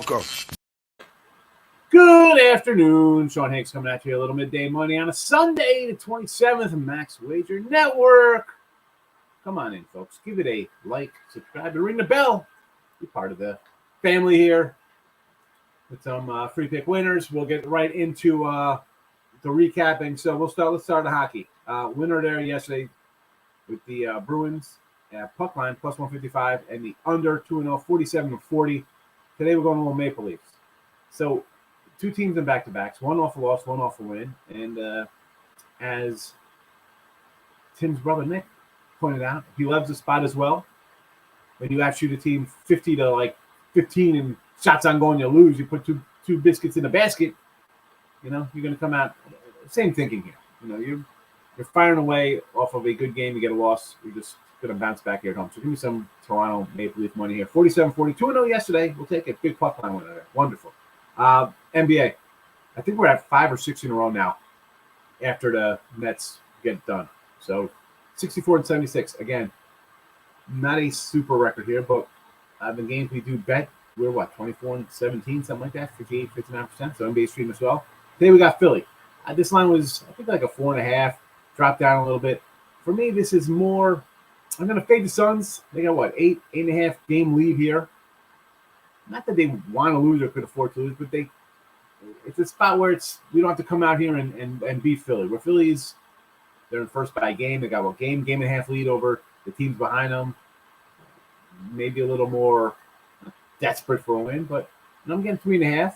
Welcome. Good afternoon. Sean Higgs coming at you a little midday money on a Sunday, the 27th, Max Wager Network. Come on in, folks. Give it a like, subscribe, and ring the bell. Be part of the family here with some free pick winners. We'll get right into the recapping. So let's start the hockey. Winner there yesterday with the Bruins at puck line plus 155 and the under 2-0, 47-40. Today we're going a little Maple Leafs. So two teams in back-to-backs, one off a loss, one off a win. And as Tim's brother Nick pointed out, he loves the spot as well. When you shoot a team 50 to 15 and shots on goal and you lose, you put two biscuits in a basket, you're going to come out. Same thinking here. You're firing away off of a good game. You get a loss, you're just going to bounce back here at home. So give me some Toronto Maple Leaf money here. 47-40, 2-0 yesterday. We'll take it. Big puck line winner there. Wonderful. NBA. I think we're at 5 or 6 in a row now after the Nets get done. So 64-76. Again, not a super record here, but the games we do bet, we're 24-17, something like that, 58, 59%. So NBA stream as well. Today we got Philly. This line was, I think, like a 4.5, dropped down a little bit. For me, this is more, I'm going to fade the Suns. They got 8.5 game lead here. Not that they want to lose or could afford to lose, but it's a spot where we don't have to come out here and beat Philly. Where Phillies, they're in first by a game. They got game and a half lead over the teams behind them. Maybe a little more desperate for a win, but I'm getting 3.5.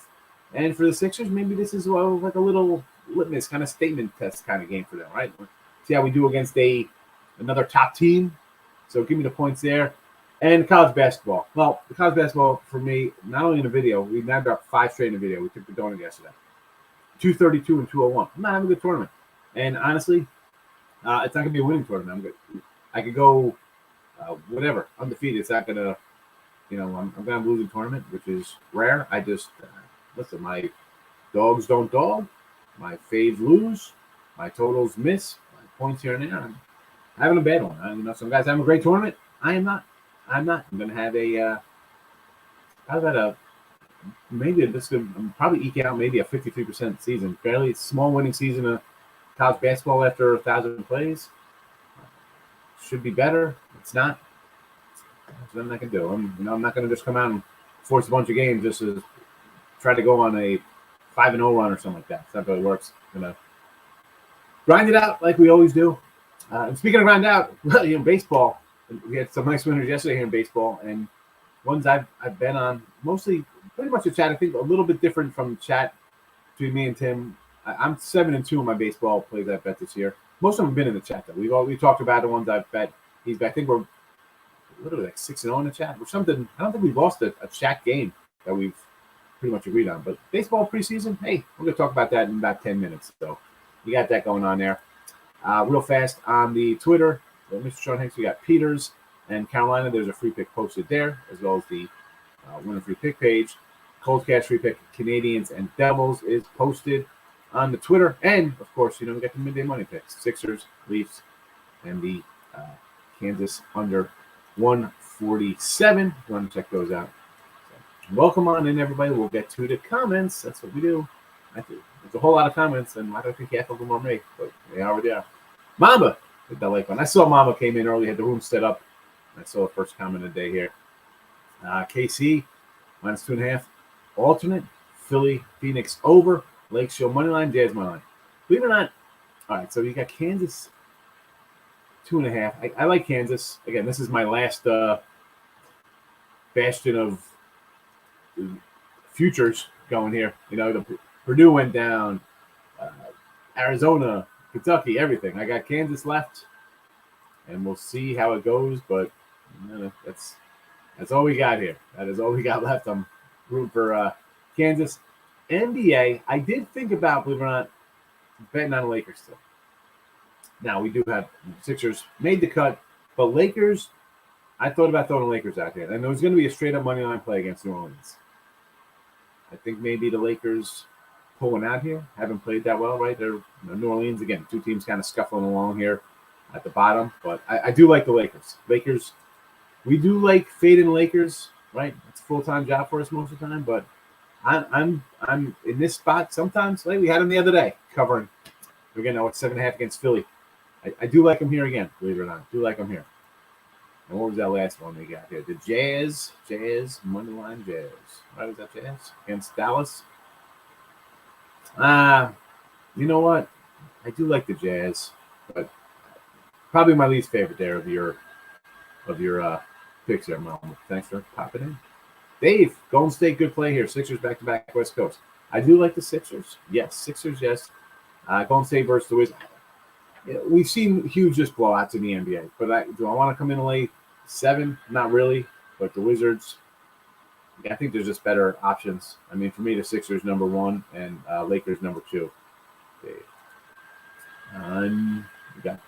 And for the Sixers, maybe this is like a little litmus kind of statement test kind of game for them, right? See how we do against another top team. So give me the points there. And college basketball. Well, the college basketball for me, not only in the video, we now dropped 5 straight in the video. We took the donut yesterday. 232 and 201. I'm not having a good tournament. And honestly, it's not going to be a winning tournament. I could go whatever, undefeated. It's not going to, I'm going to lose a tournament, which is rare. I just, listen, my dogs don't dog. My faves lose. My totals miss. My points here and there. I'm having a bad one. Some guys having a great tournament. I am not. I'm going to have probably eke out maybe a 53% season. Fairly small winning season of college basketball after 1,000 plays. Should be better. It's not. That's what I'm not going to do. I'm not going to just come out and force a bunch of games just to try to go on a 5-0 run or something like that. It's not how it works. I'm going to grind it out like we always do. And speaking of grind out, baseball. We had some nice winners yesterday here in baseball, and ones I've been on mostly pretty much a chat. I think a little bit different from chat between me and Tim. I'm 7-2 in my baseball plays I've bet this year. Most of them have been in the chat though. We talked about the ones I've bet. I think we're literally 6-0 in the chat or something. I don't think we've lost a chat game that we've pretty much agreed on. But baseball preseason, hey, we're gonna talk about that in about 10 minutes. So you got that going on there. Real fast on the Twitter. Mr. Sean Hicks, we got Peters and Carolina. There's a free pick posted there, as well as the winner free pick page. Cold Cash free pick, Canadians and Devils is posted on the Twitter. And, of course, we got the midday money picks. Sixers, Leafs, and the Kansas under 147. If you want to check those out. So, welcome on in, everybody. We'll get to the comments. That's what we do. There's a whole lot of comments, and I don't think half of them are me, but they already are. Mamba. Hit that like one. I saw Mama came in early, had the room set up. I saw the first comment of the day here. KC, -2.5. Alternate, Philly, Phoenix over. Lake Show moneyline, Jazz moneyline. Believe it or not, all right, so you got Kansas 2.5. I like Kansas. Again, this is my last bastion of futures going here. The Purdue went down, Arizona, Kentucky, everything. I got Kansas left, and we'll see how it goes. But that's all we got here. That is all we got left. I'm rooting for Kansas. NBA, I did think about, believe it or not, betting on the Lakers still. Now, we do have Sixers made the cut, but Lakers, I thought about throwing the Lakers out there. And there was going to be a straight-up money line play against New Orleans. I think maybe the Lakers pulling out here. Haven't played that well, right? They're New Orleans, again, two teams kind of scuffling along here at the bottom. But I do like the Lakers. We do like fading Lakers, right? It's a full-time job for us most of the time. But I'm in this spot sometimes. Like we had him the other day covering. We're getting 7.5 against Philly. I do like him here again, believe it or not. I do like him here. And what was that last one we got here? The Jazz, money line Jazz. Right, was that Jazz against Dallas? You know what? I do like the Jazz, but probably my least favorite there of your picks there, Mom. Thanks for popping in. Dave, Golden State, good play here. Sixers back-to-back West Coast. I do like the Sixers. Yes, Sixers, yes. Golden State versus the Wizards. We've seen huge just blowouts in the NBA, but do I want to come in and lay 7? Not really, but the Wizards, I think there's just better options. I mean, for me, the Sixers number 1 and Lakers number 2. Dave. We got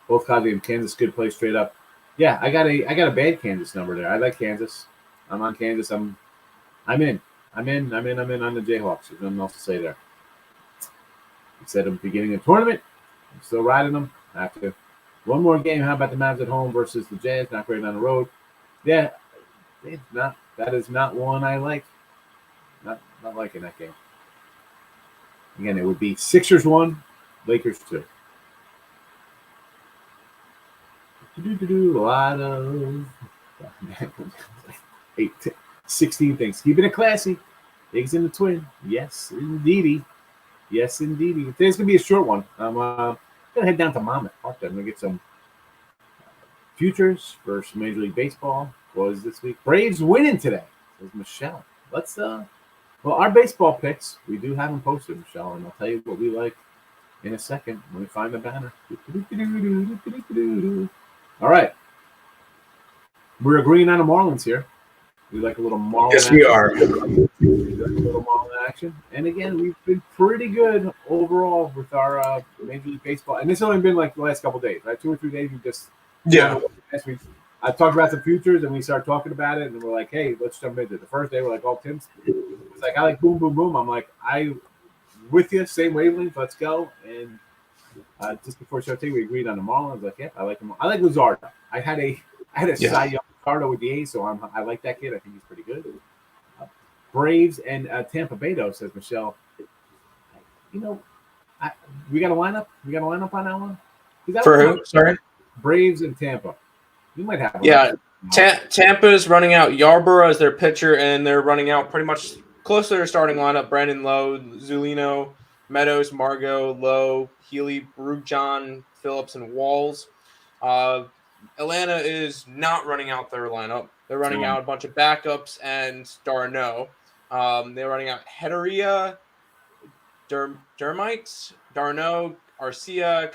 both Cosby and Kansas, good play straight up. Yeah, I got a bad Kansas number there. I like Kansas. I'm on Kansas. I'm in on the Jayhawks. There's nothing else to say there. I said at the beginning of the tournament, I'm still riding them. I have to. One more game. How about the Mavs at home versus the Jazz? Not great on the road. Yeah, it's not. That is not one I like. Not liking that game. Again, it would be Sixers 1, Lakers 2. A lot of 16 things. Keeping it classy. Higgs in the twin. Yes, indeedy. Yes, indeedy. Today's going to be a short one. I'm going to head down to Monmouth Park. I'm going to get some futures for some Major League Baseball. What was this week? Braves winning today. Says Michelle. Let's, well, our baseball picks, we do have them posted, Michelle, and I'll tell you what we like in a second when we find the banner. All right. We're agreeing on the Marlins here. We like a little Marlin Yes, action. we are. We like a little Marlin action. And again, we've been pretty good overall with our Major League Baseball. And this has only been like the last couple of days, right? 2 or 3 days. We just I talked about some futures, and we started talking about it, and we're like, hey, let's jump into it. The first day, we're like, oh, Tim's. It's like, I like boom, boom, boom. I'm like, with you, same wavelength. Let's go. And just before show we agreed on the Marlins. I was like, yeah, I like him. I like Luzardo. I had a Cy Young Luzardo with the A's, so I like that kid. I think he's pretty good. Braves and Tampa Bay, though, says Michelle. You know, we got a lineup. We got a lineup on that one. For who? Sorry. Braves and Tampa. You might have one. Yeah, Tampa's running out Yarborough as their pitcher, and they're running out pretty much close to their starting lineup. Brandon Lowe, Zulino, Meadows, Margot, Lowe, Healy, Brugjon, Phillips, and Walls. Atlanta is not running out their lineup. They're running out a bunch of backups and Darno. They're running out Heteria, Dermites, Darno, Arcia,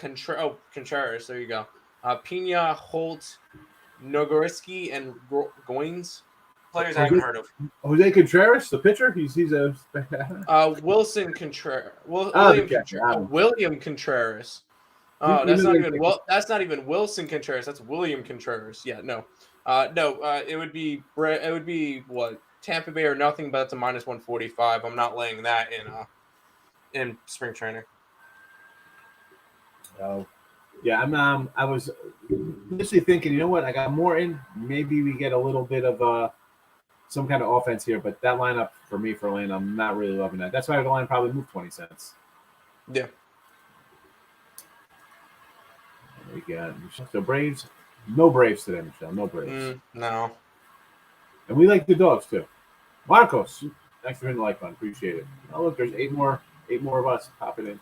Contreras. There you go. Pena, Holt, Nogorski, and Goins. Players I haven't heard of. Jose Contreras, the pitcher. He's a. Wilson Contreras. William Contreras. Oh, that's not even That's not even Wilson Contreras. That's William Contreras. Yeah, no. It would be what, Tampa Bay or nothing, but that's a -145. I'm not laying that in spring training. Oh, yeah. I was initially thinking, you know what? I got more in. Maybe we get a little bit of some kind of offense here, but that lineup for me for Atlanta, I'm not really loving that. That's why the line probably moved 20 cents. Yeah. We got so Braves. No Braves today, Michelle. No Braves. No. And we like the dogs too. Marcos, thanks for hitting the like button. Appreciate it. Oh look, there's eight more of us popping in.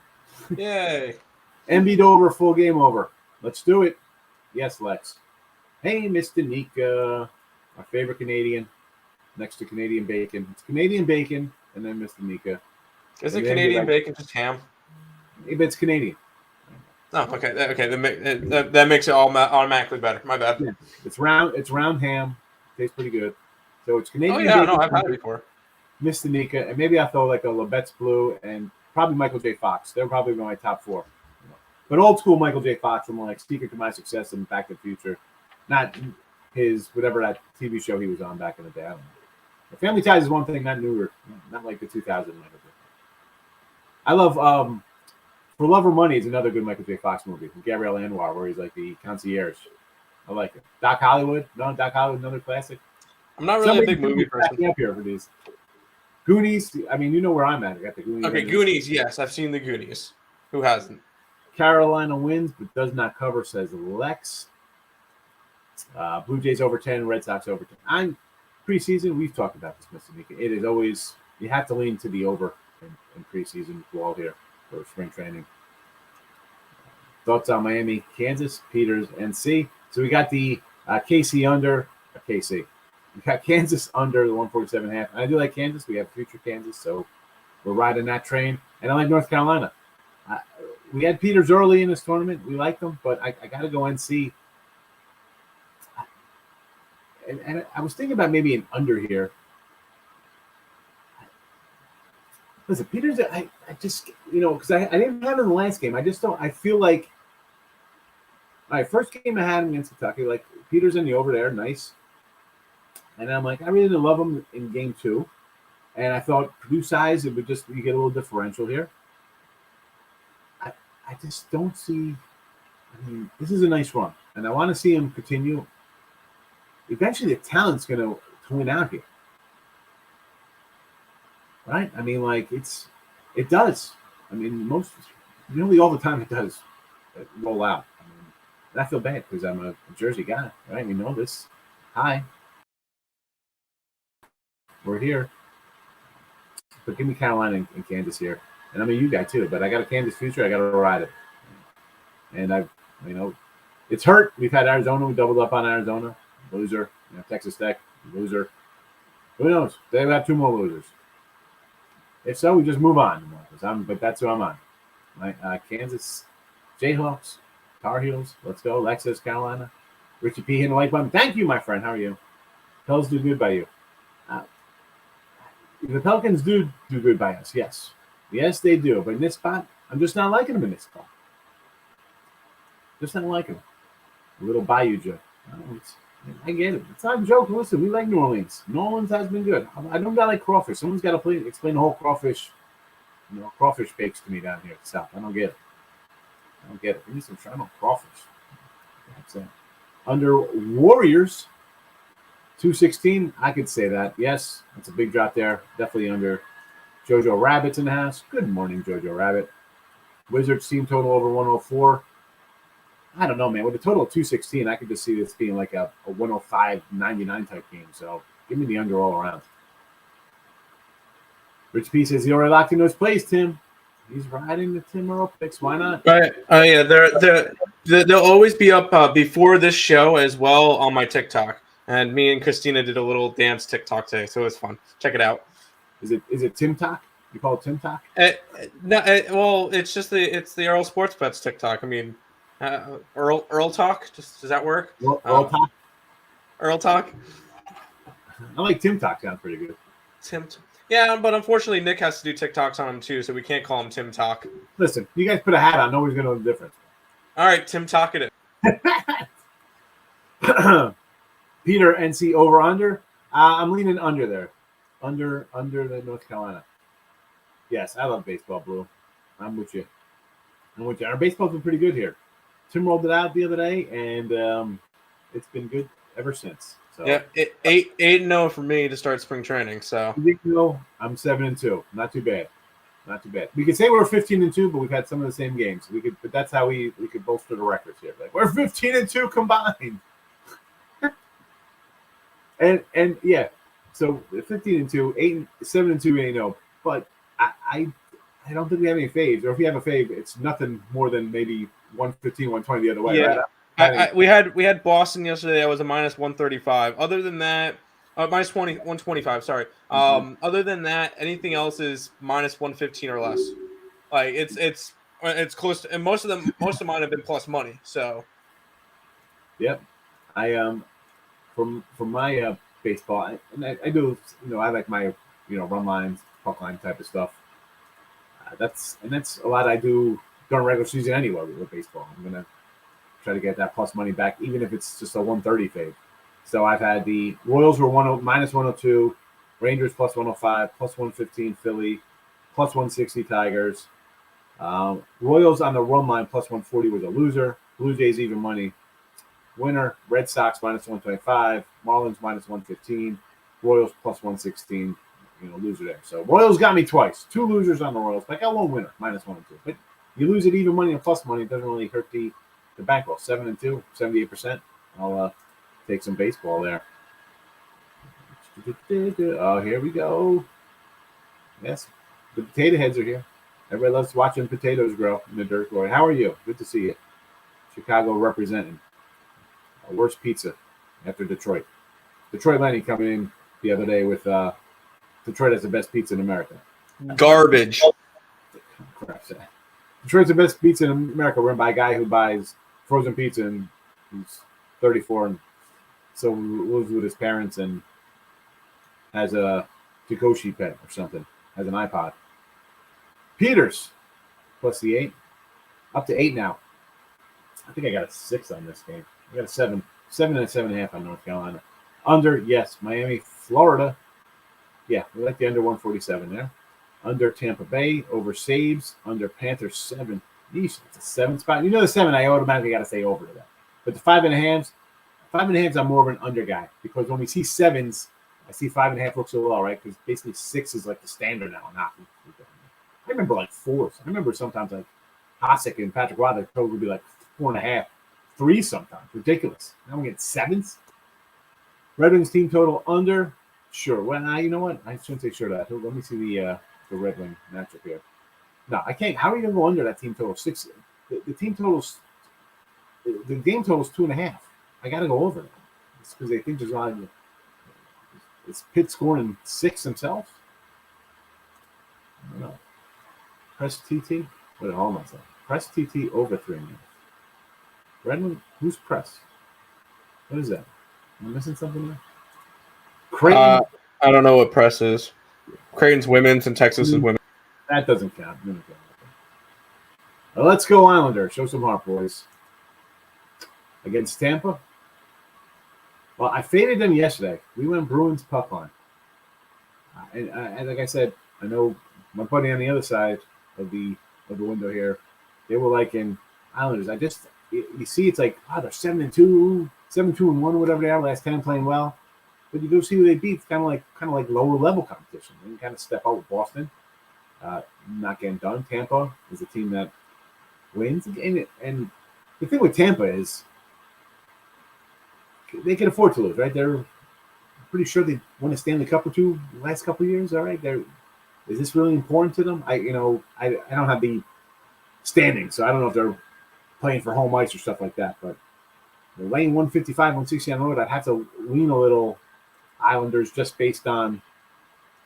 Yay. Embiid over, full game over. Let's do it. Yes, Lex. Hey, Mr. Nika, our favorite Canadian, next to Canadian bacon. It's Canadian bacon, and then Mr. Nika. Isn't Canadian bacon just ham? Maybe it's Canadian. Oh, okay. That makes it all automatically better. My bad. Yeah. It's round ham. Tastes pretty good. So it's Canadian. Oh yeah, bacon, no, I've had it before. Mr. Nika, and maybe I throw like a Labatt's Blue and probably Michael J. Fox. They're probably my top 4. But old school Michael J. Fox from like Secret to My Success and Back to the Future, not his whatever that TV show he was on back in the day. I don't know. The Family Ties is one thing, not newer, not like the 2000 Michael J. I love For Love or Money is another good Michael J. Fox movie from Gabrielle Anwar where he's like the concierge. I like it. Doc Hollywood, another classic. I'm not really a big movie person. Up here for these. Goonies. I mean, you know where I'm at. I got the Goonies. Okay, Goonies. Yes, I've seen the Goonies. Who hasn't? Carolina wins, but does not cover, says Lex. Blue Jays over 10, Red Sox over 10. I'm preseason. We've talked about this, Mr. Nika. It is always, you have to lean to the over in preseason wall here for spring training. Thoughts on Miami, Kansas, Peters, NC. So we got the KC under, KC. We got Kansas under the 147.5. I do like Kansas. We have future Kansas, so we're riding that train. And I like North Carolina. We had Peters early in this tournament. We liked them, but I got to go NC. And I was thinking about maybe an under here. Listen, Peters, I just, because I didn't have him in the last game. I just don't, I feel like, all right, first game I had him against Kentucky, like Peters in the over there, nice. And I'm like, I really didn't love him in game 2. And I thought Purdue size, it would just, you get a little differential here. I just don't see, I mean, this is a nice run. And I want to see him continue. Eventually, the talent's going to win out here. Right? I mean, like, it does. I mean, nearly all the time it does roll out. I mean, and I feel bad because I'm a Jersey guy, right? We know this. Hi. We're here. But give me Carolina and Kansas here. And I'm a U guy too, but I got a Kansas future. I got to ride it. And it's hurt. We've had Arizona. We doubled up on Arizona. Loser. Texas Tech. Loser. Who knows? They've got 2 more losers. If so, we just move on. But that's who I'm on. Kansas Jayhawks, Tar Heels. Let's go. Lexus, Carolina. Richie P. hitting the like button. Thank you, my friend. How are you? Pels do good by you. The Pelicans do good by us. Yes. Yes, they do. But in this spot, I'm just not liking them in this spot. Just not liking them. A little Bayou joke. I get it. It's not a joke. Listen, we like New Orleans. New Orleans has been good. I don't got like crawfish. Someone's got to explain the whole crawfish, crawfish bakes to me down here at the South. I don't get it. We need some shrimp on crawfish. That's it. Under Warriors, 216. I could say that. Yes, that's a big drop there. Definitely under. Jojo Rabbit's in the house. Good morning, Jojo Rabbit. Wizards team total over 104. I don't know, man. With a total of 216, I could just see this being like a 105-99 type game. So give me the under all around. Rich P says he already locked in those plays, Tim. He's riding the Tim Earl picks. Why not? Right. Oh yeah, they'll always be up before this show as well on my TikTok. And me and Christina did a little dance TikTok today, so it was fun. Check it out. Is it Tim Talk? You call it Tim Talk? Well, it's the Earl Sports Bets TikTok. I mean, Earl Talk. Does that work? Earl Talk. Earl Talk. I like Tim Talk. Sounds pretty good. Yeah, but unfortunately, Nick has to do TikToks on him too, so we can't call him Tim Talk. Listen, you guys put a hat on. Nobody's gonna know the difference. All right, Tim Talk it is. Peter NC over under. I'm leaning under there. Under the North Carolina. Yes, I love baseball, Blue. I'm with you. Our baseball's been pretty good here. Tim rolled it out the other day, and it's been good ever since. So yeah, 8-0 for me to start spring training. So I'm 7-2. Not too bad. We could say we're 15-2, but we've had some of the same games. But that's how we could bolster the records here. Like we're 15-2 combined. and yeah. So 15-2, 7-2, 8-0. But I don't think we have any faves. Or if we have a fave, it's nothing more than maybe 115, 120 the other way. Yeah. Right? We had Boston yesterday. That was a minus 135. Other than that, minus 125. Sorry. Other than that, anything else is minus 115 or less. Like it's close to, and most of mine have been plus money. So. Yep. I from my baseball, I do, I like my, run lines, puck line type of stuff. That's a lot I do during regular season anyway with baseball. I'm gonna try to get that plus money back, even if it's just a 130 fade. So I've had the Royals were minus 102, Rangers plus 105, plus 115 Philly, plus 160 Tigers. Royals on the run line plus 140 was a loser. Blue Jays even money. Winner, Red Sox minus 125, Marlins minus 115, Royals plus 116. loser there. So Royals got me twice. 2 losers on the Royals. But I got 1 winner, -1 and 2. But you lose it even money and plus money. It doesn't really hurt the bankroll. 7-2, 78%. I'll take some baseball there. Oh, here we go. Yes, the potato heads are here. Everybody loves watching potatoes grow in the dirt. Boy, how are you? Good to see you. Chicago representing. Worst pizza after Detroit. Detroit Lenny coming in the other day with Detroit has the best pizza in America. Garbage. Crap. Detroit's the best pizza in America. Run by a guy who buys frozen pizza and he's 34 and so lives with his parents and has a Takoshi pet or something. Has an iPod. Peters plus the 8. Up to 8 now. I think I got a 6 on this game. I got a 7 and a 7.5 on North Carolina. Under, yes, Miami, Florida. Yeah, we like the under 147 there. Under Tampa Bay, over Sabres, under Panthers 7. Yeesh, it's a 7 spot. You know the 7, I automatically got to say over to that. But the 5.5s, I'm more of an under guy because when we see 7s, I see 5.5 looks so low, right? Because basically 6 is like the standard now. I remember like 4s. I remember sometimes like Hasek and Patrick Watt, the code would be like 4.5, 3 sometimes. Ridiculous. Now we get 7s. Red Wings team total under. Sure. Well, you know what? I shouldn't say sure to that. Let me see the Red Wing matchup here. No, I can't. How are you going to go under that team total? 6. The team totals. The game total is 2.5. I got to go over that. It's because they think there's a lot of. Is Pitt scoring 6 themselves? I don't know. Press TT. Wait, hold on a second. Press TT over 3.5. Redmond, who's press? What is that? Am I missing something there? Creighton. I don't know what press is. Creighton's women's and Texas is women. That doesn't count. Well, let's go Islander. Show some heart, boys. Against Tampa. Well, I faded them yesterday. We went Bruins puck line. And like I said, I know my buddy on the other side of the window here, they were liking Islanders. You see, it's like, they're 7-2, 7-2-1, whatever they are. Last 10 playing well, but you go see who they beat. It's kind of like lower level competition. They can kind of step out with Boston, not getting done. Tampa is a team that wins, and the thing with Tampa is they can afford to lose, right? They're pretty sure they won a Stanley Cup or 2 the last couple of years. All right, is this really important to them? I don't have the standing, so I don't know if they're playing for home ice or stuff like that. But they're laying 155, 160 on the road. I'd have to lean a little Islanders just based on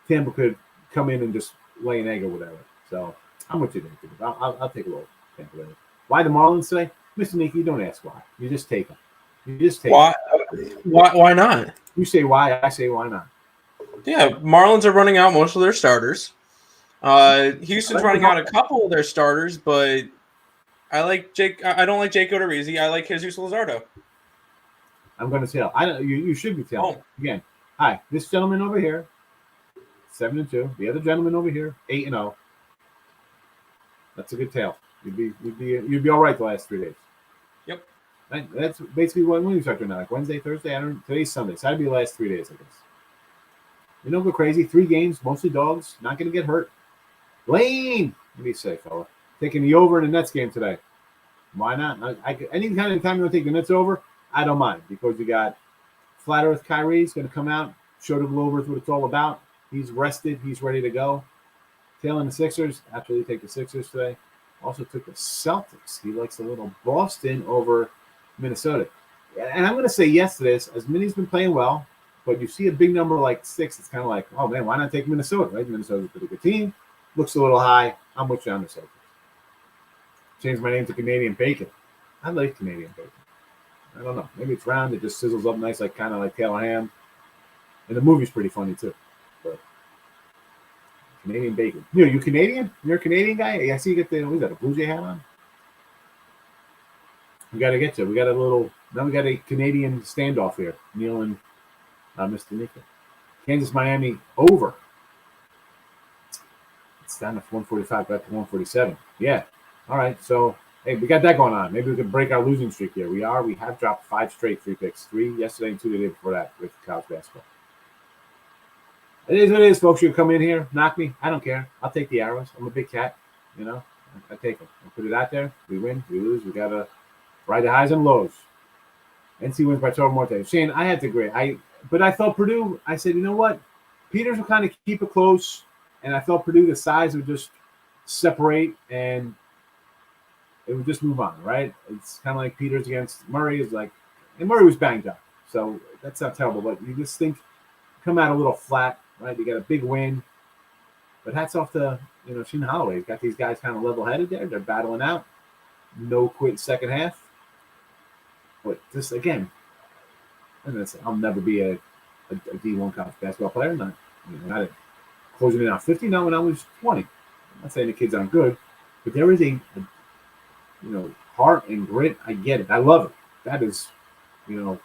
Tampa could come in and just lay an egg or whatever. So I'm with you there. I'll take a little Tampa later. Why the Marlins today? Mr. Nicky, don't ask why. You just take them. Why? Why not? You say why, I say why not. Yeah, Marlins are running out most of their starters. Houston's running out a couple of their starters, but I don't like Jake Odorizzi. I like Jesus Luzardo. I'm going to tell. You should be telling. Again, hi, this gentleman over here, 7-2. The other gentleman over here, 8-0. That's a good tale. You'd be all right the last 3 days. Yep. That's basically when you start doing that. Like Wednesday, Thursday, today's Sunday. So that'd be the last 3 days, I guess. You don't go crazy. 3 games, mostly dogs. Not going to get hurt. Lane, what do you say, fella? Taking the over in the Nets game today. Why not? Any kind of time you want to take the Nets over, I don't mind because you got Flat Earth Kyrie's going to come out, show the Globers what it's all about. He's rested. He's ready to go. Tailing the Sixers. Absolutely take the Sixers today. Also took the Celtics. He likes a little Boston over Minnesota. And I'm going to say yes to this. As Minnie's been playing well, but you see a big number like 6, it's kind of like, oh, man, why not take Minnesota? Right? Minnesota's a pretty good team. Looks a little high. I'm with you on the Celtics. Changed my name to Canadian Bacon. I like Canadian Bacon. I don't know. Maybe it's round. It just sizzles up nice, kind of like Taylor ham. And the movie's pretty funny, too. But Canadian Bacon. You Canadian? You're a Canadian guy? I see you get a Blue Jay hat on. We got to get you. We got a Canadian standoff here. Neil and Mr. Nico. Kansas, Miami, over. It's down to 145, back to 147. Yeah. All right. So, hey, we got that going on. Maybe we can break our losing streak here. We have dropped 5 straight free picks. 3 yesterday and 2 the day before that with college basketball. It is what it is, folks. You come in here, knock me. I don't care. I'll take the arrows. I'm a big cat. You know, I take them. I put it out there. We win, we lose. We got to ride the highs and lows. NC wins by 12 more times. Shane, I had to agree. But I thought Purdue, I said, you know what? Peters will kind of keep it close. And I thought Purdue, the size would just separate and it would just move on, right? It's kind of like Peters against Murray. Is like, and Murray was banged up. So that's not terrible. But you just think, come out a little flat, right? You got a big win. But hats off to, Sheen Holloway. He's got these guys kind of level-headed there. They're battling out. No quit second half. But this, again, I'll never be a D1 college basketball player. Not closing in on 50. Not when I was 20. I'm not saying the kids aren't good. But there is a heart and grit. I get it. I love it. That is, I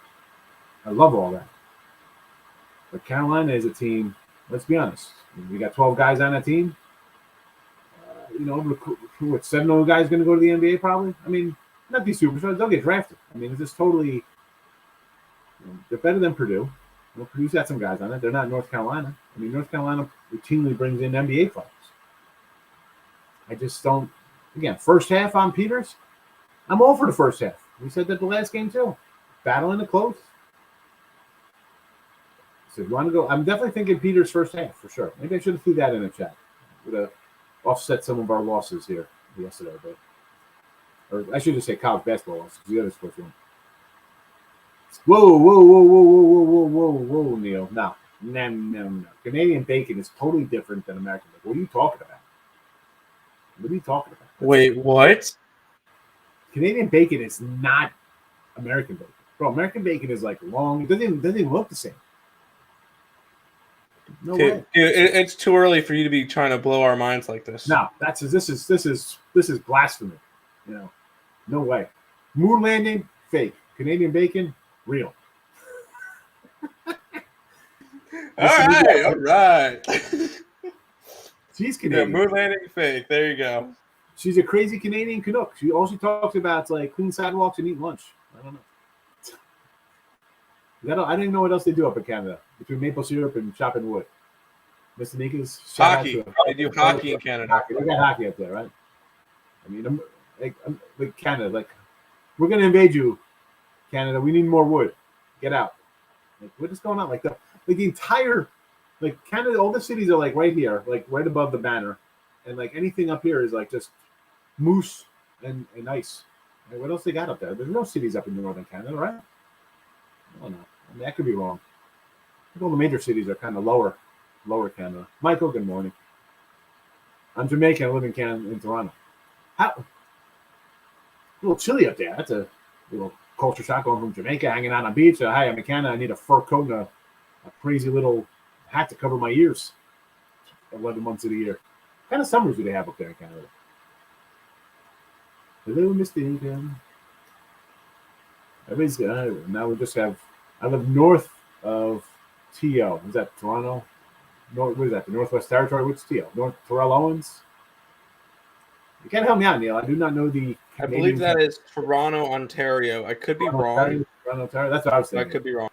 love all that. But Carolina is a team, let's be honest. We got 12 guys on that team. 7 of those guys going to go to the NBA probably? I mean, not these superstars. They'll get drafted. I mean, it's just totally, they're better than Purdue. Purdue's got some guys on it. They're not North Carolina. I mean, North Carolina routinely brings in NBA players. I just don't, again, first half on Peters, I'm all for the first half. We said that the last game too. Battling the close. So if you want to go, I'm definitely thinking Peters first half for sure. Maybe I should have threw that in the chat. Would have offset some of our losses here yesterday, but or I should just say college basketball losses because the other sports won. Whoa, Neil. No. Canadian bacon is totally different than American bacon. What are you talking about? Wait, what? Canadian bacon is not American bacon. Bro, American bacon is like long. It doesn't even look the same. No way. It's too early for you to be trying to blow our minds like this. No, this is blasphemy. No way. Moon landing, fake. Canadian bacon, real. All right. She's Canadian. Yeah, moon landing, fake. There you go. She's a crazy Canadian Canuck. All she talks about is like clean sidewalks and eat lunch. I don't know. I don't even know what else they do up in Canada between maple syrup and chopping wood. Mr. Nika's hockey. They do hockey in Canada. They got hockey up there, right? I mean, like Canada, like we're gonna invade you, Canada. We need more wood. Get out. Like what is going on? Like the entire Canada. All the cities are like right here, like right above the banner, and like anything up here is like just moose and ice. Like, what else they got up there? There's no cities up in northern Canada, right? I don't know. I mean, that could be wrong. I think all the major cities are kind of lower Canada. Michael, good morning. I'm Jamaican. I live in Canada, in Toronto. A little chilly up there. That's a little culture shock going from Jamaica, hanging out on the beach. Hi, I'm in Canada. I need a fur coat and a crazy little hat to cover my ears 11 months of the year. What kind of summers do they have up there in Canada? Hello, Mr. Ingram. Everybody's good. Now we just have. I live north of TO. Is that Toronto? What is that? The Northwest Territory? What's TO? North Terrell Owens? You can't help me out, Neil. I do not know the. I believe that is Toronto, Ontario. I could be wrong. Toronto, Ontario. That's what I was thinking. I could be wrong.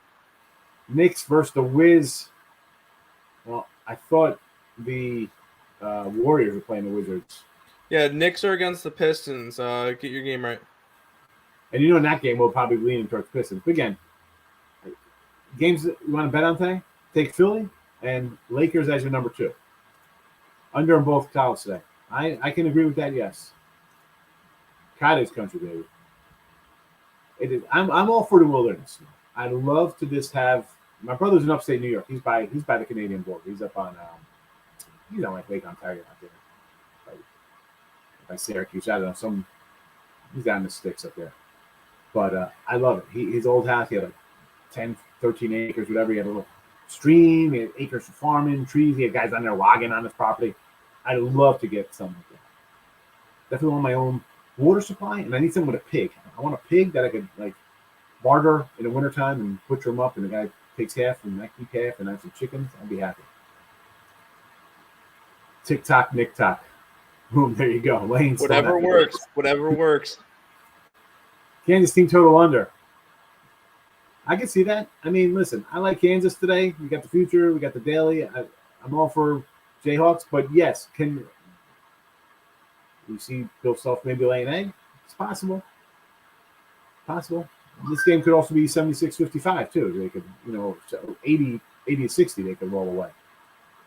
Knicks versus the Wiz. Well, I thought the Warriors were playing the Wizards. Yeah, Knicks are against the Pistons. Get your game right. And in that game, we'll probably lean towards Pistons. But again, games that you want to bet on today? Take Philly and Lakers as your number 2. Under in both college today. I can agree with that, yes. Cottage country, baby. It is. I'm all for the wilderness. I'd love to just have. My brother's in upstate New York. He's by the Canadian border. He's up on. He's on like Lake Ontario out there. By Syracuse. I don't know. He's down in the sticks up there. But I love it. His old house, he had like 10, 13 acres, whatever. He had a little stream. He had acres for farming, trees. He had guys on there logging on his property. I'd love to get something like that. Definitely want my own water supply, and I need something with a pig. I want a pig that I could like barter in the wintertime and butcher them up, and the guy takes half and I keep half, and I have some chickens. I'd be happy. Tick-tock, nick-tock. Boom, there you go. Lane's whatever works. Kansas team total under. I can see that. I mean, listen, I like Kansas today. We got the future. We got the daily. I'm all for Jayhawks, but yes, can we see Bill Self maybe lay an egg? It's possible. Possible. This game could also be 76-55 too. They could, 80-60 they could roll away.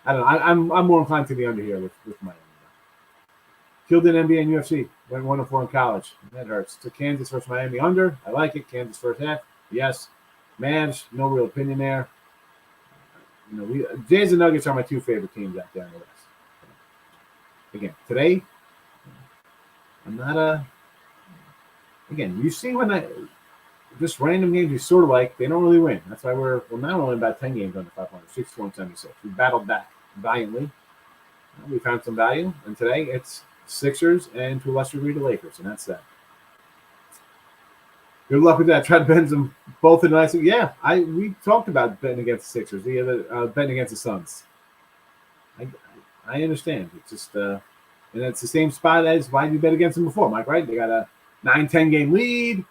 I don't know. I'm more inclined to the under here with Miami. Killed in NBA and UFC. Went 1-4 in college. That hurts. To Kansas versus Miami under. I like it. Kansas first half. Yes. Mavs. No real opinion there. Jazz and Nuggets are my two favorite teams out there in the West. Again, today, I'm not a. Again, you see just random games you sort of like, they don't really win. That's why we're now only about 10 games under 500, 61-76. We battled back valiantly. We found some value, and today it's Sixers and to a lesser degree the Lakers, and that's that. Good luck with that. Try to bend them both in the last. Yeah, we talked about betting against the Sixers, the other betting against the Suns. I understand. It's just and it's the same spot as why you bet against them before, Mike. Right? They got a 9-10 game lead.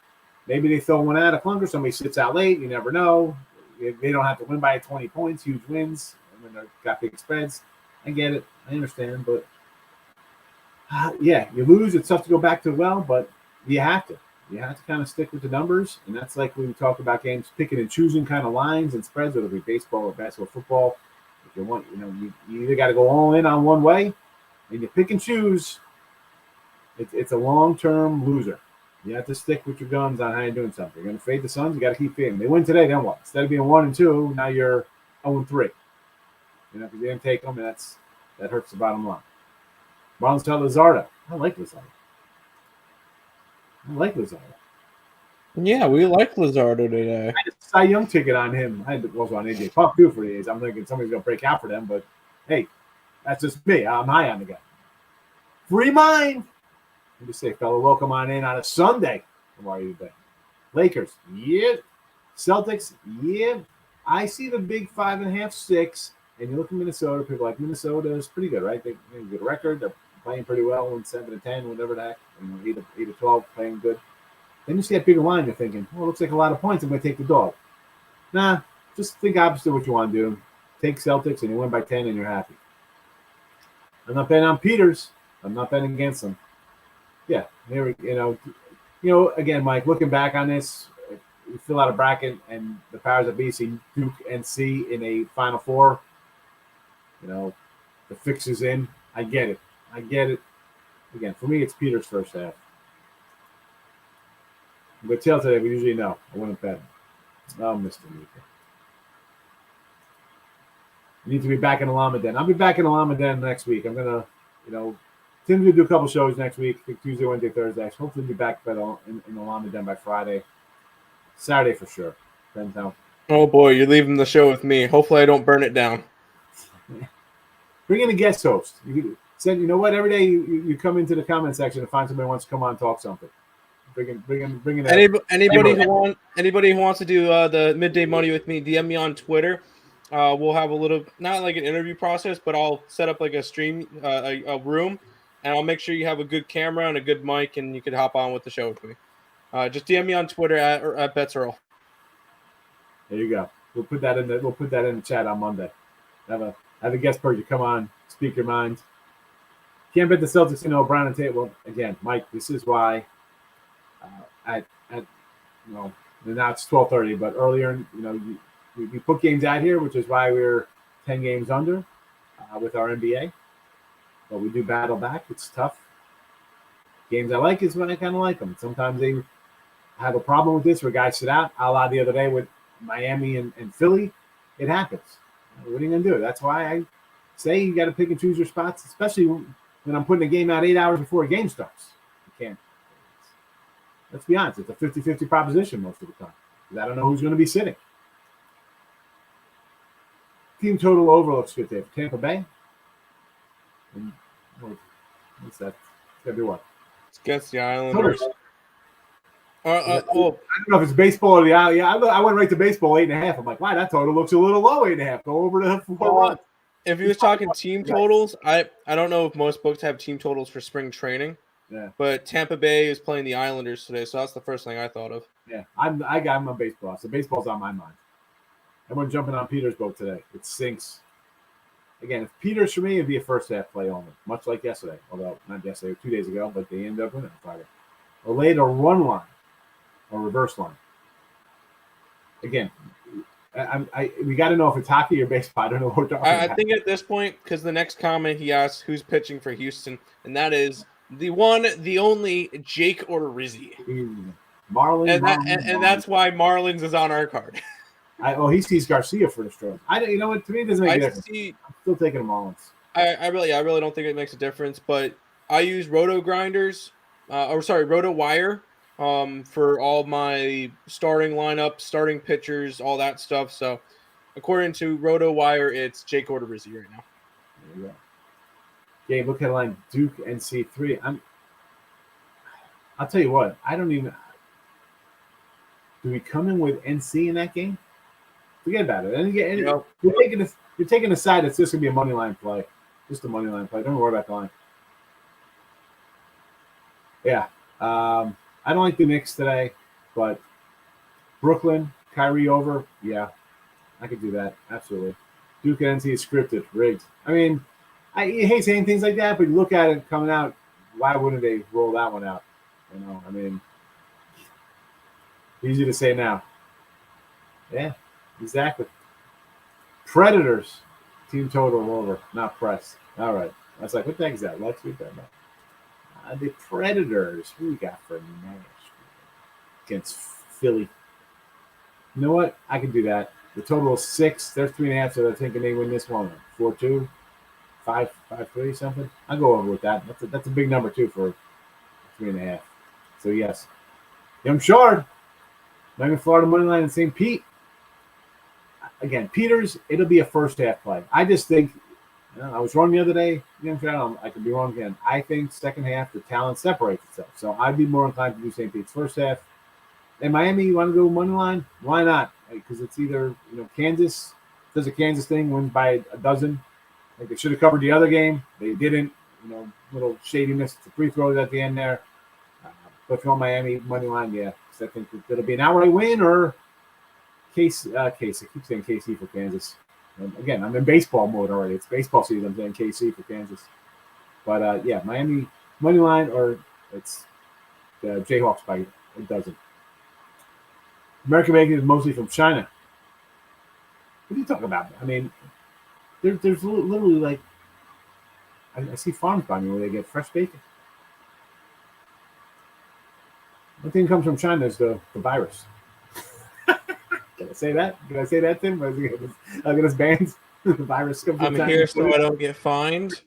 Maybe they throw one out of clunker. Somebody sits out late. You never know. They don't have to win by 20 points. Huge wins when they've got big spreads. I get it. I understand. But, yeah, you lose. It's tough to go back to well, but you have to. You have to kind of stick with the numbers. And that's like when we talk about games, picking and choosing kind of lines and spreads, whether it be baseball or basketball, football. If you want, you either got to go all in on one way and you pick and choose. It's a long-term loser. You have to stick with your guns on how you're doing something. You're going to fade the Suns. You got to keep fading. They win today, then what? Instead of being 1-2, now you're 0-3. Because you didn't take them, and that hurts the bottom line. Marlins tell Luzardo. I like Luzardo. Yeah, we like Luzardo today. I had a Cy Young ticket on him. I had also on AJ Puck too for the A's. I'm thinking somebody's going to break out for them, but hey, that's just me. I'm high on the guy. Free mind. Let me say, fellow, welcome on in on a Sunday. How are you today? Lakers, yeah. Celtics, yeah. I see the big 5.5, 6, and you look at Minnesota. People like Minnesota is pretty good, right? They have a good record. They're playing pretty well, 7-10, whatever the heck. 8-12, playing good. Then you see that bigger line, you're thinking, well, it looks like a lot of points. I'm going to take the dog. Nah, just think opposite of what you want to do. Take Celtics, and you win by 10, and you're happy. I'm not betting on Peters. I'm not betting against them. Yeah, again, Mike, looking back on this, we fill out a bracket and the powers that be see Duke and C in a Final Four. The fix is in. I get it. Again, for me, it's Peters' first half. But tell today, we usually know. I wouldn't bet him. Oh, Mr. Nico. You need to be back in Alamaden. I'll be back in Alamaden next week. I'm going to, Tim's going to do a couple shows next week, Tuesday, Wednesday, Thursday. Hopefully be back in Alamaden by Friday. Saturday for sure. Depends how. Oh, boy, you're leaving the show with me. Hopefully I don't burn it down. Bring in a guest host. You what? Every day you come into the comment section and find somebody who wants to come on and talk something. Bring in anybody who wants to do the midday money with me, DM me on Twitter. We'll have a little, not like an interview process, but I'll set up like a stream, a room, and I'll make sure you have a good camera and a good mic, and you can hop on with the show with me. Just DM me on Twitter at BetsEarl. There you go. We'll put that in the chat on Monday. Have a guest person come on, speak your mind. Can't bet the Celtics, Brown and Tate. Well, again, Mike, this is why now it's 12:30, but earlier, we put games out here, which is why we're 10 games under with our NBA. But we do battle back. It's tough. Games I like is when I kind of like them. Sometimes they have a problem with this where guys sit out, a la the other day with Miami and Philly. It happens. What are you going to do? That's why I say you got to pick and choose your spots, especially when I'm putting a game out 8 hours before a game starts. You can't. Let's be honest. It's a 50-50 proposition most of the time. Because I don't know who's going to be sitting. Team total over looks good there. Tampa Bay. And, what's that? It's got to be what? It's against the Islanders. I don't know if it's baseball or the Islanders. Yeah, I went right to baseball, 8.5. I'm like, wow, that total looks a little low, 8.5. Go over to 4 If he was talking team totals, I don't know if most books have team totals for spring training. Yeah. But Tampa Bay is playing the Islanders today, so that's the first thing I thought of. Yeah, I'm on baseball, so baseball's on my mind. Everyone jumping on Peter's boat today. It sinks. again, if Peters for me, it'd be a first half play only, much like yesterday. Although not yesterday, 2 days ago, but they ended up winning on Friday. A late or run line or reverse line. Again, we got to know if it's hockey or baseball. I don't know what we're talking about. I think at this point, because the next comment he asks who's pitching for Houston, and that is the one, the only Jake Odorizzi. Marlins, and that's why Marlins is on our card. He sees Garcia for the stroke. You know what? To me, it doesn't make a difference. I'm still taking the Marlins. I really don't think it makes a difference. But I use Roto Grinders, Roto Wire, for all my starting lineup, starting pitchers, all that stuff. So, according to Roto Wire, it's Jake Odorizzi right now. There you go. Gabe, look at the line. Duke NC3. I'll tell you what. I don't even. Do we come in with NC in that game? Forget about it. And you're taking a side that's just gonna be a money line play, just a money line play. Don't worry about the line. Yeah, I don't like the Knicks today, but Brooklyn, Kyrie over. Yeah, I could do that absolutely. Duke and NC is scripted, rigged. I mean, I hate saying things like that, but you look at it coming out. Why wouldn't they roll that one out? I mean, easy to say now. Yeah. Exactly. Predators, team total over, not press. All right. I was like, what the heck is that? Let's read that about. The Predators. Who we got for Nash against Philly? You know what? I can do that. The total is 6. They're 3.5, so they're thinking they win this one. 4-2, 5-3, something. I'll go over with that. That's a big number, too, for 3.5. So, yes. Young Shard. Not Florida money line in St. Pete. Again, Peters, it'll be a first half play. I just think, I was wrong the other day. I could be wrong again. I think second half, the talent separates itself. So I'd be more inclined to do St. Pete's first half. And Miami, you want to go money line? Why not? Because it's either, Kansas does a Kansas thing, wins by a dozen. Like they should have covered the other game. They didn't. Little shadiness to free throws at the end there. But if you want Miami money line, yeah. Because I think it'll be an outright win or Case. I keep saying KC for Kansas. Again, I'm in baseball mode already. It's baseball season. I'm saying KC for Kansas. But yeah, Miami money line or it's the Jayhawks by a dozen. American bacon is mostly from China. What are you talking about? I mean, there's literally like I see farms by me where they get fresh bacon. One thing comes from China is the virus. Can I say that? Can I say that, Tim? I'll get us banned. The virus comes from China. I'm here so I don't get fined.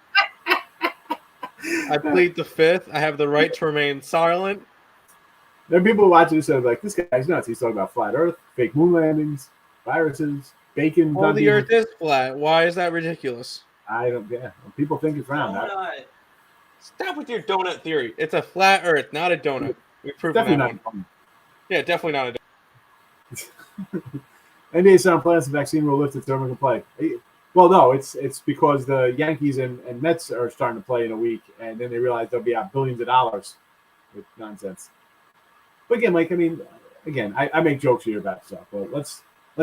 I plead the fifth. I have the right to remain silent. There are people watching this like, this guy's nuts. He's talking about flat Earth, fake moon landings, viruses, bacon. Well, the Earth is flat. Why is that ridiculous? I don't get. People think it's round. Stop with your donut theory. It's a flat Earth, not a donut. We've proven that one. Yeah, definitely not a donut. NBA sound plans the vaccine will lift it so everyone can play. Well, no, it's because the Yankees and Mets are starting to play in a week, and then they realize they'll be out billions of dollars with nonsense. But again, Mike, I mean, I make jokes here about stuff, but let's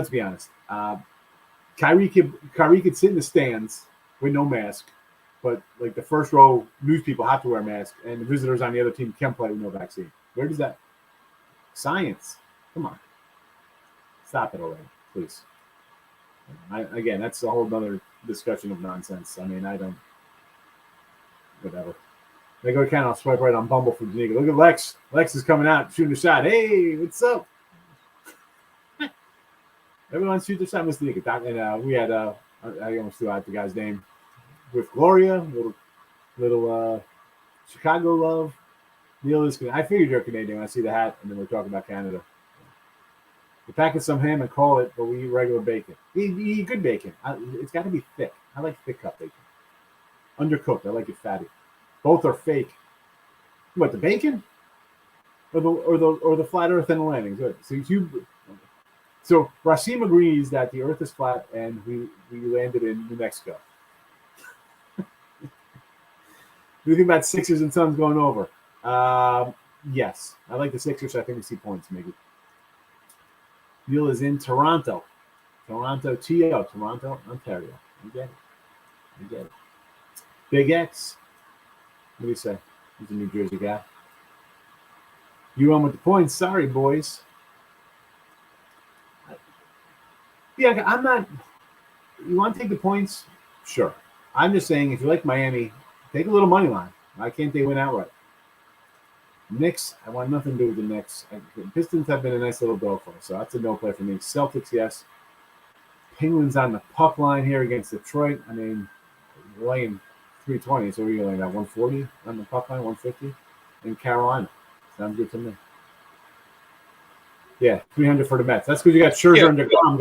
be honest. Kyrie could sit in the stands with no mask, but like the first row news people have to wear a mask, and the visitors on the other team can play with no vaccine. Where does that science? Come on. Stop it already, please. Again, that's a whole other discussion of nonsense. I mean, whatever. They go to Canada, I'll swipe right on Bumble for Danica. Look at Lex. Lex is coming out, shooting a shot. Hey, what's up? Everyone shoots a shot, Miss Danica. And we had, I almost threw out the guy's name, with Gloria, little Chicago love. Neil is Canadian. I figured you're Canadian when I see the hat, and then we're talking about Canada. We package some ham and call it, but we eat regular bacon. We eat good bacon. It's got to be thick. I like thick cut bacon. Undercooked. I like it fatty. Both are fake. What, the bacon? Or the flat Earth and the landing? Good. So Rasim agrees that the Earth is flat and we landed in New Mexico. Do you think about Sixers and Suns going over? Yes. I like the Sixers. I think we see points maybe. Neil is in Toronto. Toronto, Ontario. You get it. I get it. Big X. What do you say? He's a New Jersey guy. You on with the points. Sorry, boys. Yeah, I'm not. You want to take the points? Sure. I'm just saying, if you like Miami, take a little money line. Why can't they win outright? Knicks, I want nothing to do with the Knicks. The Pistons have been a nice little dog for us, so that's a no play for me. Celtics, yes. Penguins on the puck line here against Detroit. I mean, we're laying 320, so we're laying at 140 on the puck line, 150 in Carolina. Sounds good to me. Yeah, 300 for the Mets. That's because you got Scherzer and DeGrom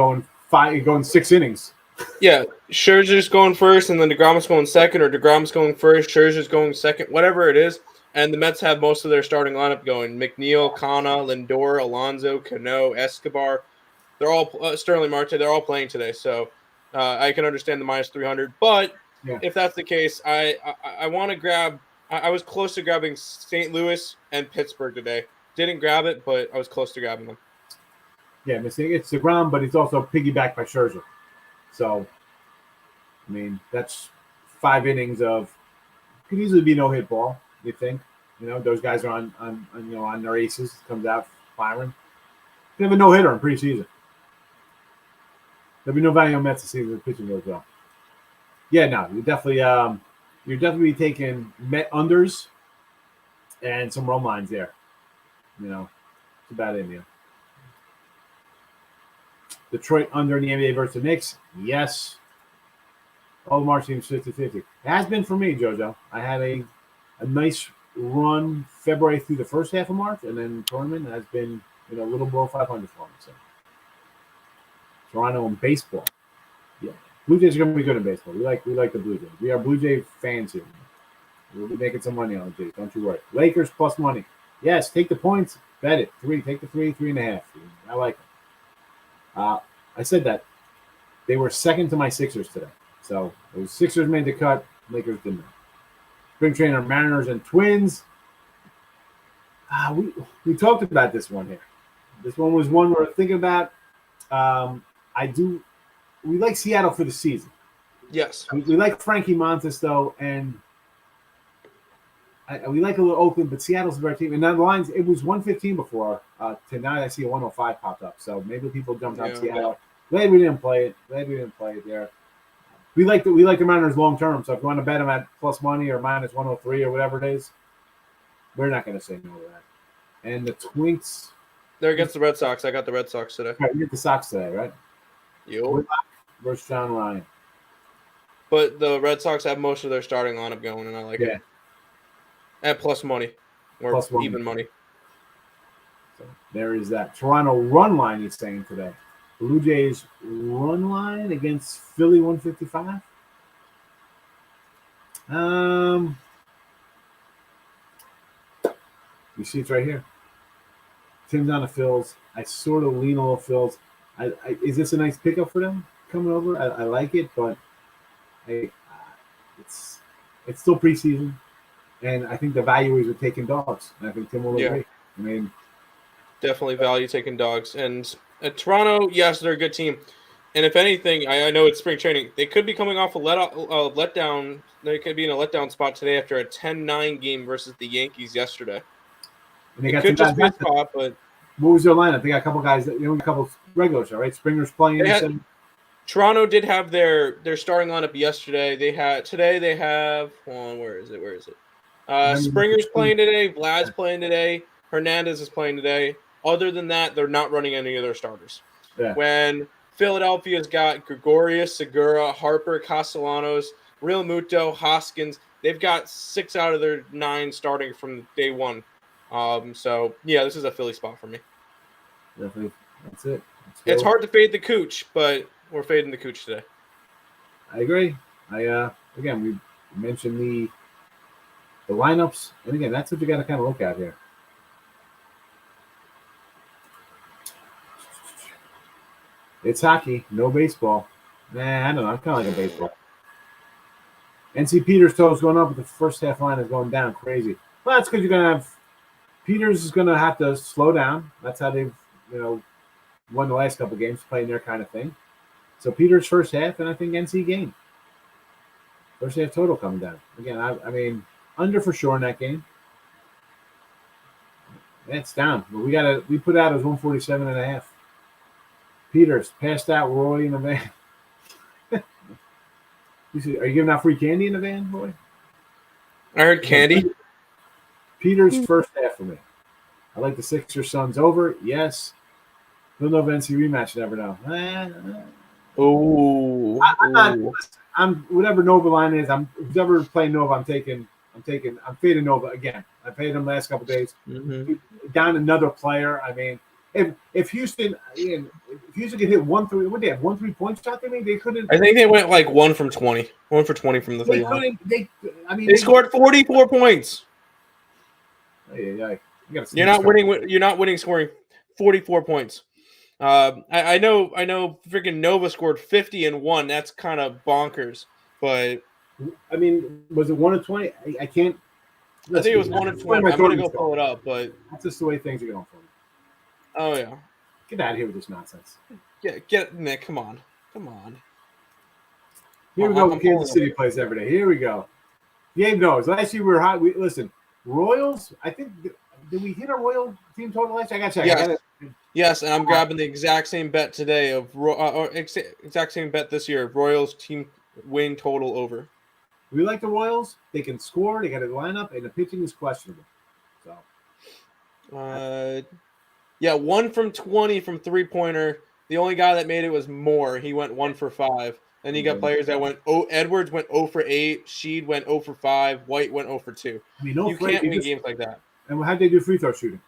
going 6 innings. Yeah, Scherzer's going first, and then DeGrom's going second, or DeGrom's going first, Scherzer's going second, whatever it is. And the Mets have most of their starting lineup going. McNeil, Kana, Lindor, Alonso, Cano, Escobar. They're all Sterling Marte. They're all playing today, so I can understand the minus 300. But if that's the case, I want to grab. I was close to grabbing St. Louis and Pittsburgh today. Didn't grab it, but I was close to grabbing them. Yeah, it's DeGrom, but it's also piggybacked by Scherzer. So, I mean, that's 5 innings of could easily be no hit ball. You think? You know, those guys are on their aces. Comes out firing. They have a no hitter in preseason. There'll be no value on Mets this season if the pitching goes well. Yeah, no, you're definitely taking Met unders and some run lines there. You know, it's about it, man. Detroit under in the NBA versus the Knicks. Yes. All the March teams 50-50. It has been for me, JoJo. I had a nice run February through the first half of March, and then tournament has been a little below 500 for me. So Toronto in baseball. Yeah. Blue Jays are going to be good in baseball. We like the Blue Jays. We are Blue Jay fans here. We'll be making some money on the Jays. Don't you worry. Lakers plus money. Yes, take the points. Bet it. 3. Take the 3, 3.5. I like them. I said that. They were second to my Sixers today. So the Sixers made the cut. Lakers didn't. Spring trainer Mariners and Twins. We talked about this one here. This one was one we're thinking about. We like Seattle for the season. Yes. We like Frankie Montas, though, and we like a little Oakland, but Seattle's a better team. And now the lines, it was 115 before. Tonight I see a 105 popped up. So maybe people jumped on Seattle. Glad we didn't play it. There. We like the Mariners long term. So if you want to bet them at plus money or minus 103 or whatever it is, we're not going to say no to that. And the Twinks. They're against the Red Sox. I got the Red Sox today. Right, you get the Sox today, right? Yo. Versus John Ryan. But the Red Sox have most of their starting lineup going, and I like it. At plus money. Or plus even money. So there is that. Toronto run line he's saying today. Blue Jays run line against Philly 155. You see it's right here. Tim's on the Phils. I sort of lean a little Phils. Is this a nice pickup for them coming over? I like it, but it's still preseason, and I think the value is with taking dogs. And I think Tim will agree. I mean, definitely value taking dogs. And Toronto, yes, they're a good team. And if anything, I know it's spring training. They could be coming off a letdown. They could be in a letdown spot today after a 10-9 game versus the Yankees yesterday. And they it could just be a spot, but what was their lineup? They got a couple guys. A couple regulars, right? Springer's playing. Toronto did have their starting lineup yesterday. They have. Hold on, where is it? Springer's playing today. Vlad's playing today. Hernandez is playing today. Other than that, they're not running any of their starters. Yeah. When Philadelphia's got Gregorius, Segura, Harper, Castellanos, Real Muto, Hoskins, they've got 6 out of their 9 starting from day one. So yeah, this is a Philly spot for me. Definitely, that's it. It's hard to fade the Cooch, but we're fading the Cooch today. I agree. Again, we mentioned the lineups, and again, that's what you got to kind of look at here. It's hockey, no baseball. Nah, I don't know. I'm kind of like a baseball. NC Peters' total is going up, but the first half line is going down crazy. Well, that's because you're going to have Peters is going to have to slow down. That's how they've, won the last couple of games, playing their kind of thing. So Peters first half, and I think NC game. First half total coming down. Again, I mean, under for sure in that game. It's down. But we put out as 147.5. Peters passed out Roy in the van. Are you giving out free candy in the van, Roy? I heard candy. Peters first half for me. I like the Sixers Suns over. Yes. Villanova NC rematch. Never know. I'm whatever Nova line is. Who's ever playing Nova. I'm fading Nova again. I've played them last couple of days. Mm-hmm. Down another player. I mean, if Houston could hit 1-3, would they have 1 3-point shot? They couldn't. I think they went like 1 from 20. 1 for 20 from the three line. They scored 44 points. You're not winning scoring 44 points. I know freaking Nova scored 50 and 1. That's kind of bonkers. But I mean, was it 1 of 20? I can't. I think it was 1 of 20. I'm gonna go pull it up, but that's just the way things are going for me. Oh yeah. Get out of here with this nonsense. Get Nick, come on. Here we go. Kansas City plays every day. Here we go. Gabe knows. Last year we were hot. Listen, Royals. I think did we hit a Royal team total last year? I got to check. Yes, and I'm grabbing the exact same bet today exact same bet this year. Royals team win total over. We like the Royals. They can score. They got a lineup, and the pitching is questionable. So. 1 from 20 from 3-pointer. The only guy that made it was Moore. He went 1 for 5. Then you got players that went. Edwards went 0 for 8. Sheed went 0 for 5. White went 0 for 2. I mean, you can't win games like that. And how'd they do free throw shooting?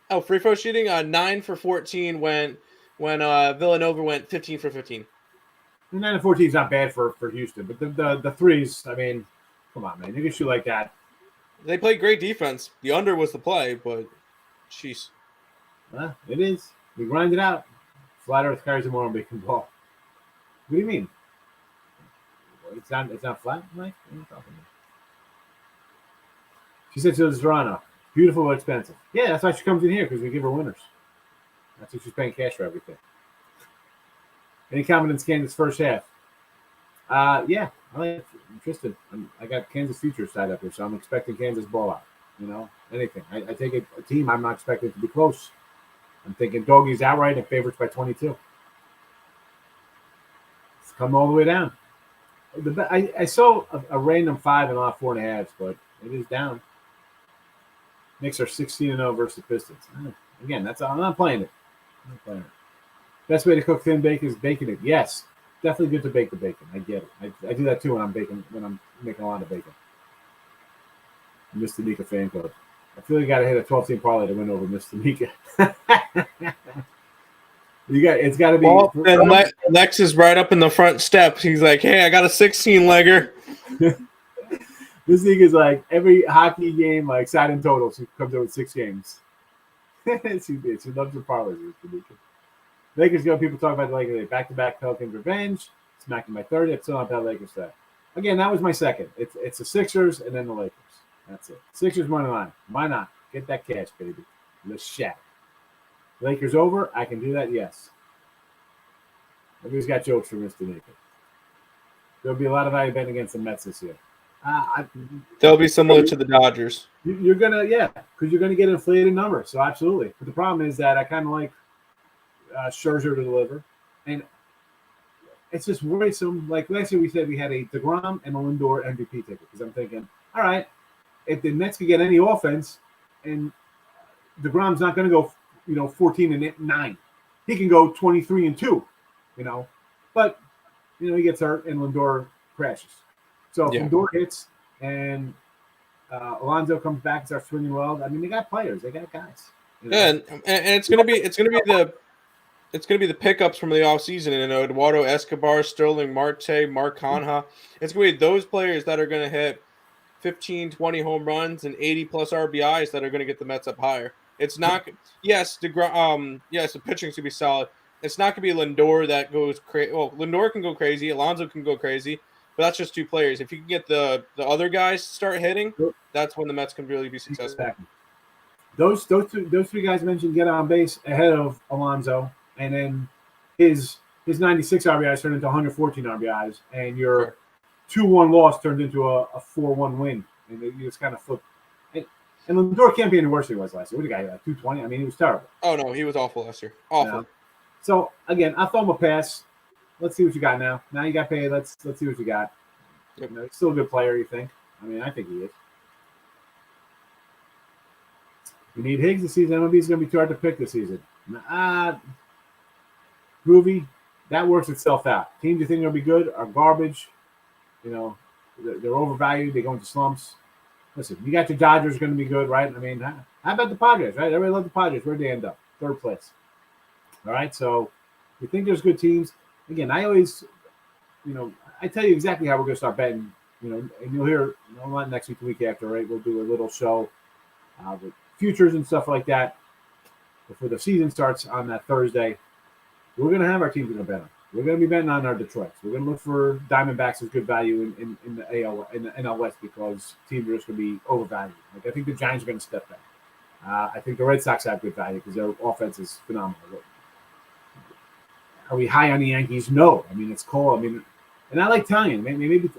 Oh, free throw shooting. 9 for 14 when Villanova went 15 for 15. 9 and 14 is not bad for Houston, but the threes. I mean, come on, man, you can shoot like that. They played great defense. The under was the play, but jeez. Well, it is. We grind it out. Flat Earth carries them more on bacon ball. What do you mean? It's not flat, Mike? What are you talking about? She said she was Toronto. Beautiful but expensive. Yeah, that's why she comes in here, because we give her winners. That's what she's paying cash for everything. Any comment in Kansas first half? Yeah, I'm interested. I got Kansas futures side up here, so I'm expecting Kansas ball out. Anything. I take a team I'm not expecting to be close. I'm thinking doggies outright and favorites by 22. It's come all the way down. I saw a random 5 and off 4.5, but it is down. Knicks are 16-0 versus the Pistons. Again, I'm not playing it. Best way to cook thin bacon is baking it. Yes, definitely good to bake the bacon. I get it. I do that too when I'm making a lot of bacon. Mr. Nika fan club. I feel you got to hit a 12-team parlay to win over Mr. Nika. It's got to be. Well, and Lex is right up in the front steps. He's like, "Hey, I got a 16-legger." This thing is like every hockey game, like side and total. She comes out with 6 games. She loves the parlays. Lakers go. People talk about the Lakers. Back-to-back Pelicans revenge. Smacking by 30. I'm still not that Lakers stat. Again, that was my second. It's the Sixers and then the Lakers. That's it. Sixers money line. Why not? Get that cash, baby. Let's chat. Lakers over. I can do that. Yes. Everybody's got jokes for Mr. Nika. There'll be a lot of value betting against the Mets this year. They'll be similar to the Dodgers. You're gonna, because you're gonna get an inflated number. So absolutely. But the problem is that I kind of like Scherzer to deliver, and it's just worrisome. Like last year, we said we had a DeGrom and a Lindor MVP ticket because I'm thinking, all right, if the Mets could get any offense, and DeGrom's not going to go, 14 and 9, he can go 23 and 2, but he gets hurt and Lindor crashes. So if Lindor hits and Alonso comes back and starts swinging well, I mean, they got players, they got guys. Yeah, and it's gonna be the pickups from the offseason. Eduardo Escobar, Sterling Marte, Mark Canha. It's gonna be those players that are gonna hit 15, 20 home runs and 80 plus RBIs that are gonna get the Mets up higher. It's not. Yes, the pitching's gonna be solid. It's not gonna be Lindor that goes crazy. Well, Lindor can go crazy. Alonso can go crazy. But that's just 2 players. If you can get the other guys to start hitting, that's when the Mets can really be successful. Exactly. Those 3 guys mentioned get on base ahead of Alonso, and then his 96 RBIs turn into 114 RBIs, and your 2-1 loss turned into a 4-1 win, and you just kind of flipped. And Lindor can't be any worse than he was last year. What did he got? Like 220? I mean, he was terrible. Oh no, he was awful last year. Awful. You know? So again, I'll throw him a pass. Let's see what you got now. Now you got paid. Let's see what you got. Yep. You know, he's still a good player, you think? I mean, I think he is. You need Higgs this season. MLB is going to be too hard to pick this season. Groovy, that works itself out. Teams you think are going to be good are garbage. You know, they're overvalued. They go into slumps. Listen, you got your Dodgers going to be good, right? I mean, how about the Padres, right? Everybody loves the Padres. Where'd they end up? 3rd place. All right, so we think there's good teams. Again, I always, you know, I tell you exactly how we're going to start betting, you know, and you'll hear, you know, not next week, the week after, right? We'll do a little show with futures and stuff like that before the season starts on that Thursday. We're going to have our teams we're going to bet on. We're going to be betting on our Detroits. We're going to look for Diamondbacks as good value in the AL in the NL West because teams are just going to be overvalued. Like I think the Giants are going to step back. I think the Red Sox have good value because their offense is phenomenal. Are we high on the Yankees? No. I mean, it's cold. I mean, and I like telling you, maybe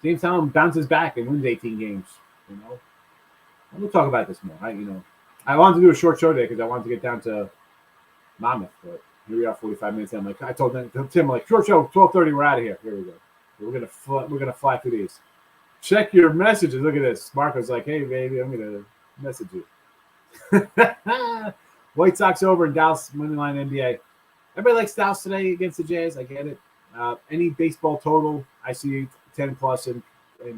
James Tom bounces back and wins 18 games. You know, and we'll talk about this more. Right? You know, I wanted to do a short show today because I wanted to get down to Monmouth, but here we are, 45 minutes in. I'm like, I told Tim, like, short show, 12:30, we're out of here. Here we go. We're gonna fly through these. Check your messages. Look at this. Marco's like, hey baby, I'm gonna message you. White Sox over in Dallas money line NBA. Everybody likes Dallas today against the Jazz. I get it. Any baseball total, I see 10 plus in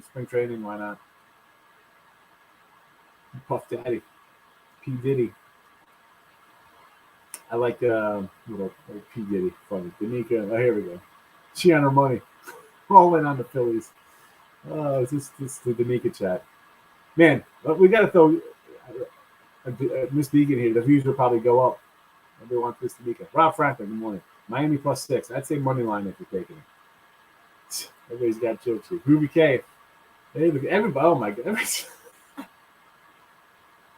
spring training. Why not? Puff Daddy, P Diddy. I like little P Diddy, funny. Danica, here we go. She on her money, rolling on the Phillies. Oh, it's just the Danica chat. Man, we got to throw Miss Deegan here. The views will probably go up. Everybody wants Miss Danica. Rob Franklin, good morning. Miami +6. I'd say money line if you're taking it. Everybody's got jokes here. Ruby K. Hey, look, everybody. Oh my God.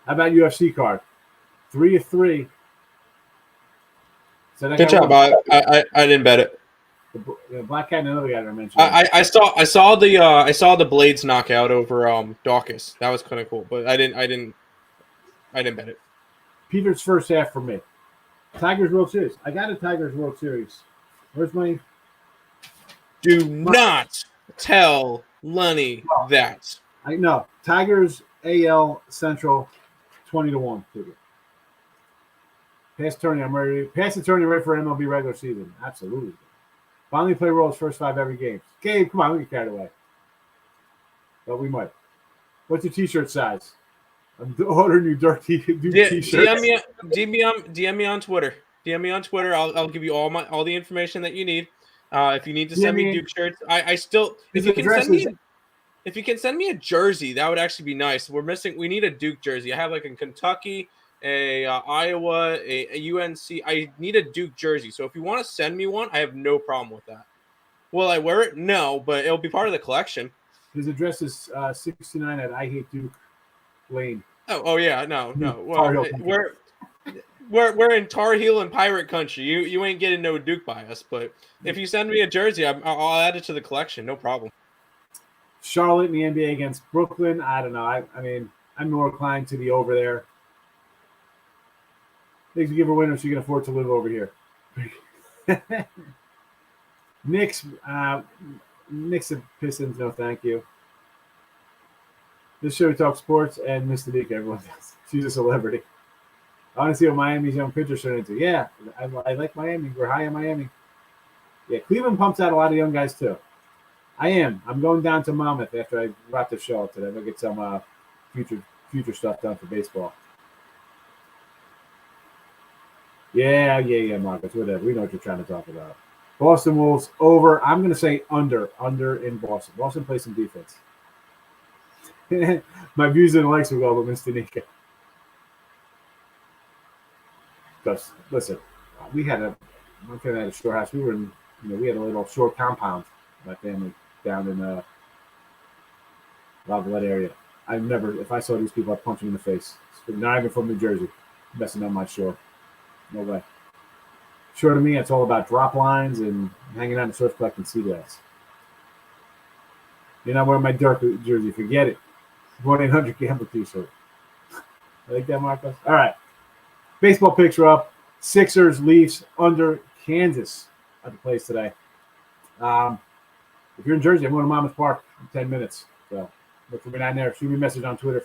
How about UFC card? 3 of 3. So good job. I didn't bet it. The Black Cat and another guy that I mentioned. I saw the Blades knockout over Dawkins. That was kind of cool, but I didn't bet it. Peter's first half for me. Tigers World Series. I got a Tigers World Series. Where's my? Do not tell Lenny that. I know Tigers AL Central 20-1 figure. Pass attorney, I'm ready. Pass attorney ready for MLB regular season. Absolutely. Finally play roles first 5 every game. Gabe, come on, we get carried away. But we might. What's your t-shirt size? I'm ordering you dirty t-shirts. DM me on Twitter. DM me on Twitter. I'll give you all the information that you need. If you need to send me Duke shirts, I still if you can send me a jersey, that would actually be nice. We need a Duke jersey. I have like in Kentucky, a Iowa, a UNC. I need a Duke jersey. So if you want to send me one, I have no problem with that. Will I wear it? No, but it'll be part of the collection. His address is 69 at I Hate Duke Lane. Oh yeah, no. Well, we're in Tar Heel and Pirate Country. You ain't getting no Duke by us. But if you send me a jersey, I'll add it to the collection. No problem. Charlotte in the NBA against Brooklyn. I don't know. I mean, I'm more inclined to the over there. Things give her winner, she can afford to live over here. Knicks and Pistons, no thank you. This show we talk sports and Miss Danica, everyone does. She's a celebrity. I want to see what Miami's young pitchers turn into. Yeah, I like Miami. We're high in Miami. Yeah, Cleveland pumps out a lot of young guys too. I am. I'm going down to Monmouth after I wrap the show up today. I'm going to get some future stuff done for baseball. Yeah, Marcus, whatever. We know what you're trying to talk about. Boston Wolves over. I'm going to say under in Boston. Boston plays some defense. My views and likes will go, but Mr. Nika. Because, listen, my family had a short house. We were in, we had a little short compound, my family, down in Lavalette area. If I saw these people, I'd punch them in the face. Not even from New Jersey, messing up my shore. No way. Sure, to me, it's all about drop lines and hanging out in the surf collecting sea glass. You're not wearing my Dirk jersey. Forget it. 1-800 Gamble T-shirt. I like that, Marcos. All right. Baseball picks are up. Sixers, Leafs, under Kansas at the place today. If you're in Jersey, I'm going to Monmouth Park in 10 minutes. So look for me down there. Shoot me a message on Twitter.